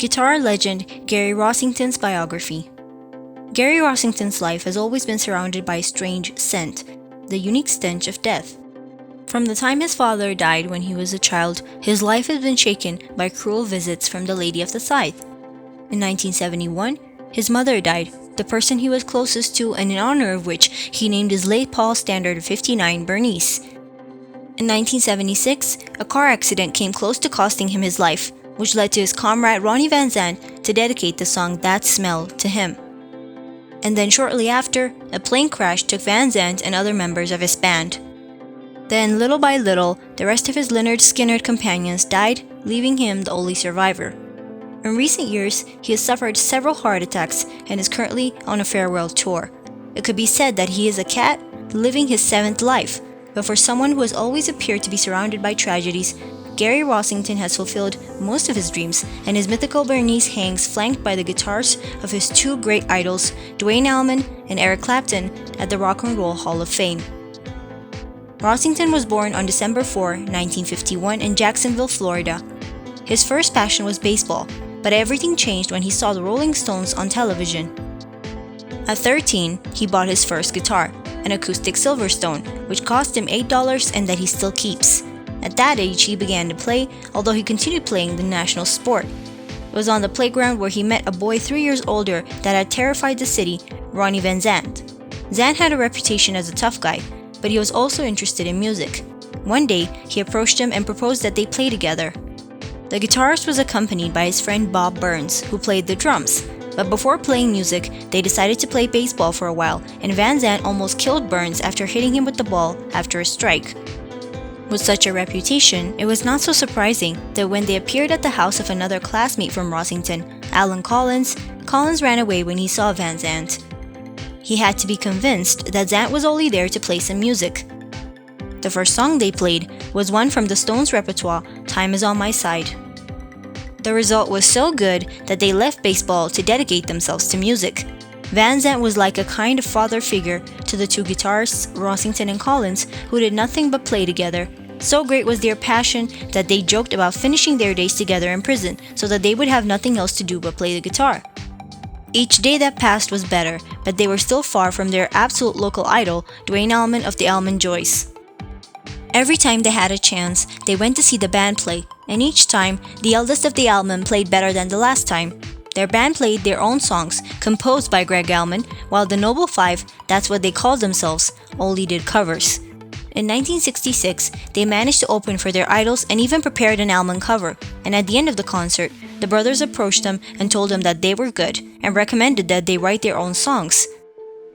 Guitar legend Gary Rossington's biography. Gary Rossington's life has always been surrounded by a strange scent, the unique stench of death. From the time his father died when he was a child, his life has been shaken by cruel visits from the Lady of the Scythe. In 1971, his mother died, the person he was closest to and in honor of which he named his late Paul Standard of 59 Bernice. In 1976, a car accident came close to costing him his life, which led to his comrade Ronnie Van Zant to dedicate the song That Smell to him. And then shortly after, a plane crash took Van Zant and other members of his band. Then, little by little, the rest of his Lynyrd Skynyrd companions died, leaving him the only survivor. In recent years, he has suffered several heart attacks and is currently on a farewell tour. It could be said that he is a cat living his seventh life, but for someone who has always appeared to be surrounded by tragedies, Gary Rossington has fulfilled most of his dreams, and his mythical Bernice hangs flanked by the guitars of his two great idols, Duane Allman and Eric Clapton, at the Rock and Roll Hall of Fame. Rossington was born on December 4, 1951 in Jacksonville, Florida. His first passion was baseball, but everything changed when he saw the Rolling Stones on television. At 13, he bought his first guitar, an acoustic Silverstone, which cost him $8 and that he still keeps. At that age, he began to play, although he continued playing the national sport. It was on the playground where he met a boy 3 years older that had terrified the city, Ronnie Van Zant. Zant had a reputation as a tough guy, but he was also interested in music. One day, he approached him and proposed that they play together. The guitarist was accompanied by his friend Bob Burns, who played the drums. But before playing music, they decided to play baseball for a while, and Van Zant almost killed Burns after hitting him with the ball after a strike. With such a reputation, it was not so surprising that when they appeared at the house of another classmate from Rossington, Alan Collins, Collins ran away when he saw Van Zant. He had to be convinced that Zant was only there to play some music. The first song they played was one from the Stones' repertoire, Time Is On My Side. The result was so good that they left baseball to dedicate themselves to music. Van Zant was like a kind of father figure to the two guitarists, Rossington and Collins, who did nothing but play together. So great was their passion that they joked about finishing their days together in prison so that they would have nothing else to do but play the guitar. Each day that passed was better, but they were still far from their absolute local idol, Duane Allman of the Allman Joyce. Every time they had a chance, they went to see the band play, and each time, the eldest of the Allman played better than the last time. Their band played their own songs, composed by Greg Allman, while the Noble Five, that's what they called themselves, only did covers. In 1966, they managed to open for their idols and even prepared an Allman cover, and at the end of the concert, the brothers approached them and told them that they were good, and recommended that they write their own songs.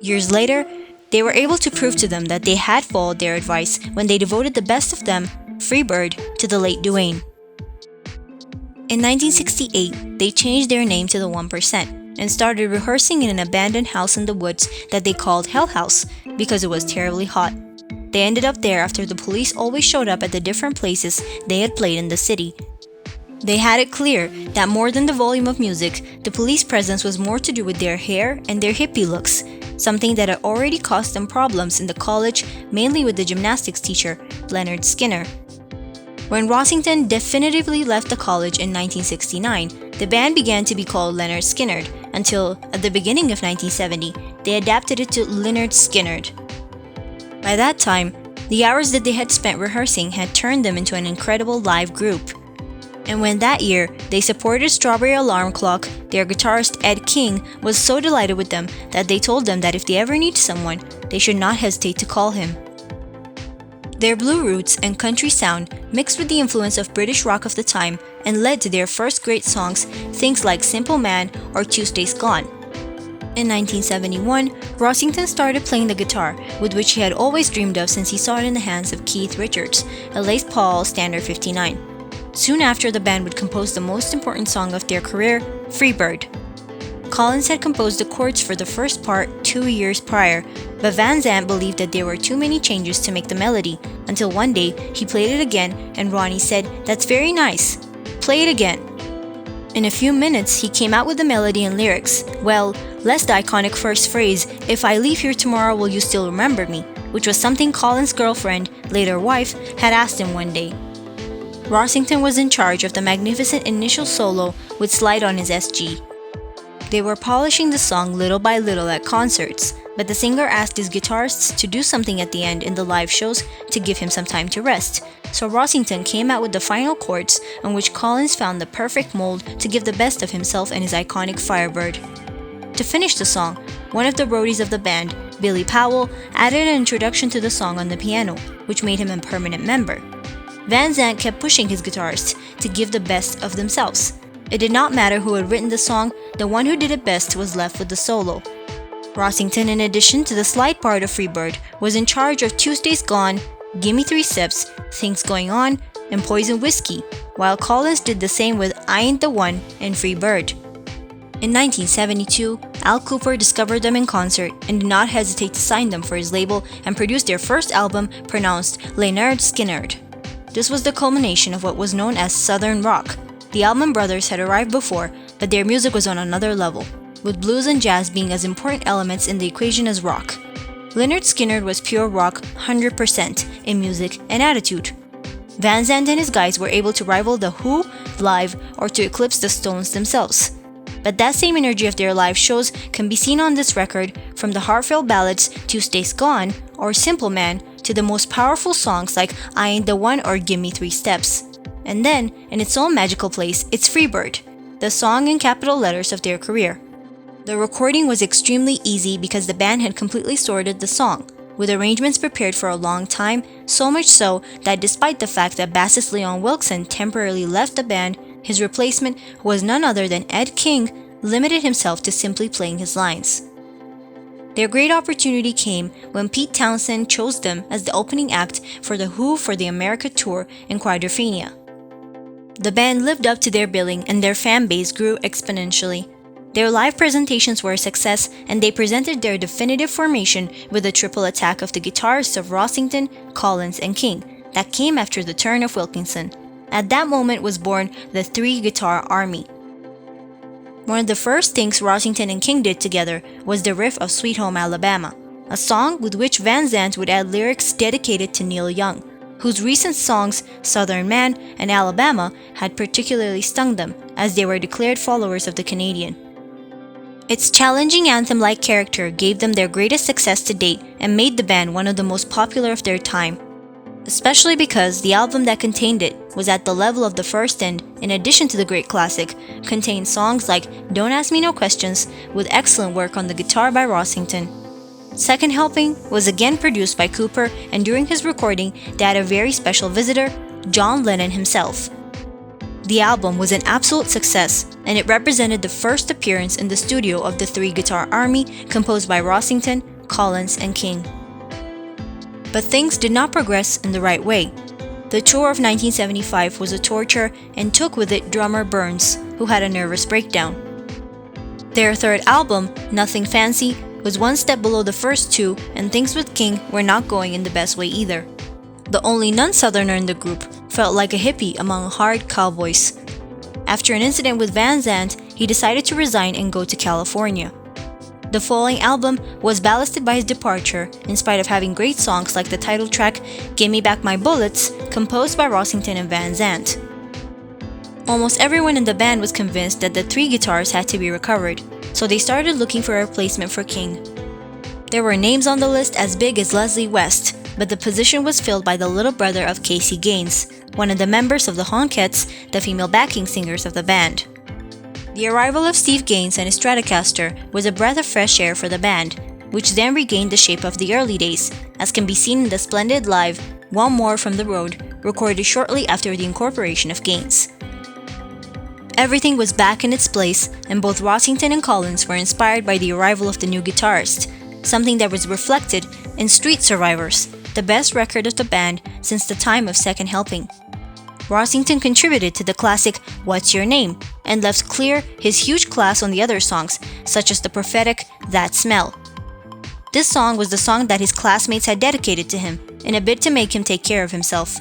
Years later, they were able to prove to them that they had followed their advice when they devoted the best of them, Freebird, to the late Duane. In 1968, they changed their name to the 1% and started rehearsing in an abandoned house in the woods that they called Hell House because it was terribly hot. They ended up there after the police always showed up at the different places they had played in the city. They had it clear that more than the volume of music, the police presence was more to do with their hair and their hippie looks, something that had already caused them problems in the college, mainly with the gymnastics teacher, Lynyrd Skynyrd. When Rossington definitively left the college in 1969, the band began to be called Lynyrd Skynyrd until, at the beginning of 1970, they adapted it to Lynyrd Skynyrd. By that time, the hours that they had spent rehearsing had turned them into an incredible live group. And when that year they supported Strawberry Alarm Clock, their guitarist Ed King was so delighted with them that they told them that if they ever need someone, they should not hesitate to call him. Their blue roots and country sound mixed with the influence of British rock of the time and led to their first great songs, things like Simple Man or Tuesday's Gone. In 1971, Rossington started playing the guitar, with which he had always dreamed of since he saw it in the hands of Keith Richards, a Les Paul Standard 59. Soon after, the band would compose the most important song of their career, Freebird. Collins had composed the chords for the first part 2 years prior, but Van Zant believed that there were too many changes to make the melody, until one day he played it again and Ronnie said, "That's very nice. Play it again." In a few minutes, he came out with the melody and lyrics, well, less the iconic first phrase, "If I leave here tomorrow, will you still remember me?" which was something Collins' girlfriend, later wife, had asked him one day. Rossington was in charge of the magnificent initial solo with slide on his SG. They were polishing the song little by little at concerts, but the singer asked his guitarists to do something at the end in the live shows to give him some time to rest. So Rossington came out with the final chords on which Collins found the perfect mold to give the best of himself and his iconic Firebird. To finish the song, one of the roadies of the band, Billy Powell, added an introduction to the song on the piano, which made him a permanent member. Van Zandt kept pushing his guitarists to give the best of themselves. It did not matter who had written the song, the one who did it best was left with the solo. Rossington, in addition to the slide part of Freebird, was in charge of Tuesday's Gone, Gimme 3 Steps, Things Going On, and Poison Whiskey, while Collins did the same with I Ain't the One and Freebird. In 1972, Al Kooper discovered them in concert and did not hesitate to sign them for his label and produce their first album, pronounced Lynyrd Skynyrd. This was the culmination of what was known as Southern rock. The Allman Brothers had arrived before, but their music was on another level, with blues and jazz being as important elements in the equation as rock. Lynyrd Skynyrd was pure rock 100% in music and attitude. Van Zandt and his guys were able to rival The Who live or to eclipse the Stones themselves. But that same energy of their live shows can be seen on this record, from the heartfelt ballads Tuesday's Gone or Simple Man to the most powerful songs like I Ain't the One or Gimme 3 Steps. And then, in its own magical place, it's Freebird, the song in capital letters of their career. The recording was extremely easy because the band had completely sorted the song, with arrangements prepared for a long time, so much so that despite the fact that bassist Leon Wilkeson temporarily left the band, his replacement, who was none other than Ed King, limited himself to simply playing his lines. Their great opportunity came when Pete Townshend chose them as the opening act for The Who for the America tour in Quadrophenia. The band lived up to their billing and their fan base grew exponentially. Their live presentations were a success, and they presented their definitive formation with a triple attack of the guitarists of Rossington, Collins, and King that came after the turn of Wilkinson. At that moment was born the three-guitar army. One of the first things Rossington and King did together was the riff of Sweet Home Alabama, a song with which Van Zandt would add lyrics dedicated to Neil Young, whose recent songs Southern Man and Alabama had particularly stung them, as they were declared followers of the Canadian. Its challenging anthem-like character gave them their greatest success to date and made the band one of the most popular of their time, especially because the album that contained it was at the level of the first and, in addition to the great classic, contained songs like Don't Ask Me No Questions, with excellent work on the guitar by Rossington. Second Helping was again produced by Kooper, and during his recording they had a very special visitor, John Lennon himself. The album was an absolute success, and it represented the first appearance in the studio of the three-guitar army composed by Rossington, Collins, and King. But things did not progress in the right way. The tour of 1975 was a torture and took with it drummer Burns, who had a nervous breakdown. Their third album, Nothing Fancy, was one step below the first two, and things with King were not going in the best way either. The only non-Southerner in the group felt like a hippie among hard cowboys. After an incident with Van Zandt, he decided to resign and go to California. The following album was ballasted by his departure, in spite of having great songs like the title track Give Me Back My Bullets, composed by Rossington and Van Zandt. Almost everyone in the band was convinced that the three guitars had to be recovered, so they started looking for a replacement for King. There were names on the list as big as Leslie West, but the position was filled by the little brother of Casey Gaines, one of the members of the Honkettes, the female backing singers of the band. The arrival of Steve Gaines and his Stratocaster was a breath of fresh air for the band, which then regained the shape of the early days, as can be seen in the splendid live One More from the Road, recorded shortly after the incorporation of Gaines. Everything was back in its place, and both Rossington and Collins were inspired by the arrival of the new guitarist, something that was reflected in Street Survivors, the best record of the band since the time of Second Helping. Rossington contributed to the classic What's Your Name and left clear his huge class on the other songs, such as the prophetic That Smell. This song was the song that his classmates had dedicated to him, in a bid to make him take care of himself.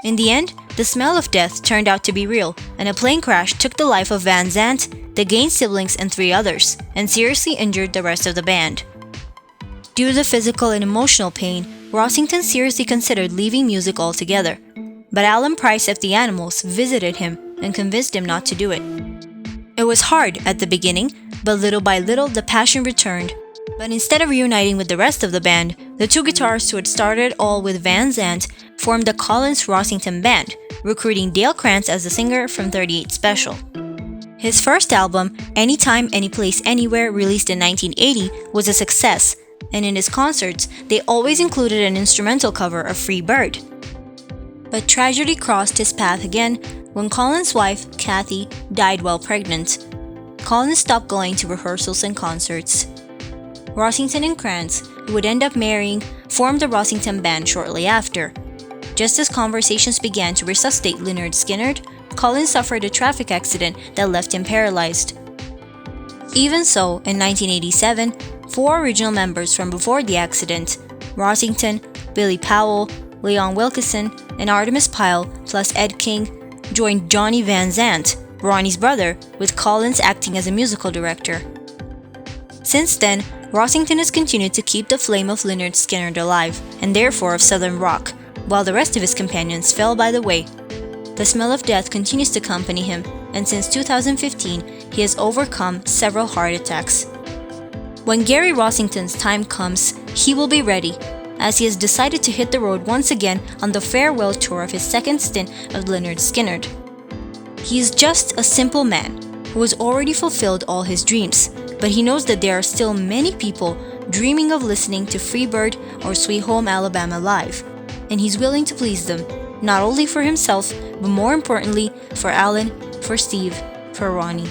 In the end, the smell of death turned out to be real, and a plane crash took the life of Van Zandt, the Gaines siblings, and 3 others, and seriously injured the rest of the band. Due to the physical and emotional pain, Rossington seriously considered leaving music altogether. but Alan Price of the Animals visited him and convinced him not to do it. It was hard at the beginning, but little by little the passion returned. But instead of reuniting with the rest of the band, the two guitarists who had started all with Van Zandt formed the Collins-Rossington Band, recruiting Dale Krantz as the singer from 38 Special. His first album, Anytime, Anyplace, Anywhere, released in 1980, was a success, and in his concerts, they always included an instrumental cover of Free Bird. But tragedy crossed his path again when Collins' wife, Kathy, died while pregnant. Collins stopped going to rehearsals and concerts. Rossington and Krantz, who would end up marrying, formed the Rossington Band shortly after. Just as conversations began to resuscitate Lynyrd Skynyrd, Collins suffered a traffic accident that left him paralyzed. Even so, in 1987, 4 original members from before the accident, Rossington, Billy Powell, Leon Wilkeson, and Artemis Pyle, plus Ed King, joined Johnny Van Zandt, Ronnie's brother, with Collins acting as a musical director. Since then, Rossington has continued to keep the flame of Lynyrd Skynyrd alive, and therefore of Southern rock, while the rest of his companions fell by the way. The smell of death continues to accompany him, and since 2015, he has overcome several heart attacks. When Gary Rossington's time comes, he will be ready, as he has decided to hit the road once again on the farewell tour of his second stint of Lynyrd Skynyrd. He is just a simple man who has already fulfilled all his dreams, but he knows that there are still many people dreaming of listening to Freebird or Sweet Home Alabama live, and he's willing to please them, not only for himself, but more importantly, for Alan, for Steve, for Ronnie.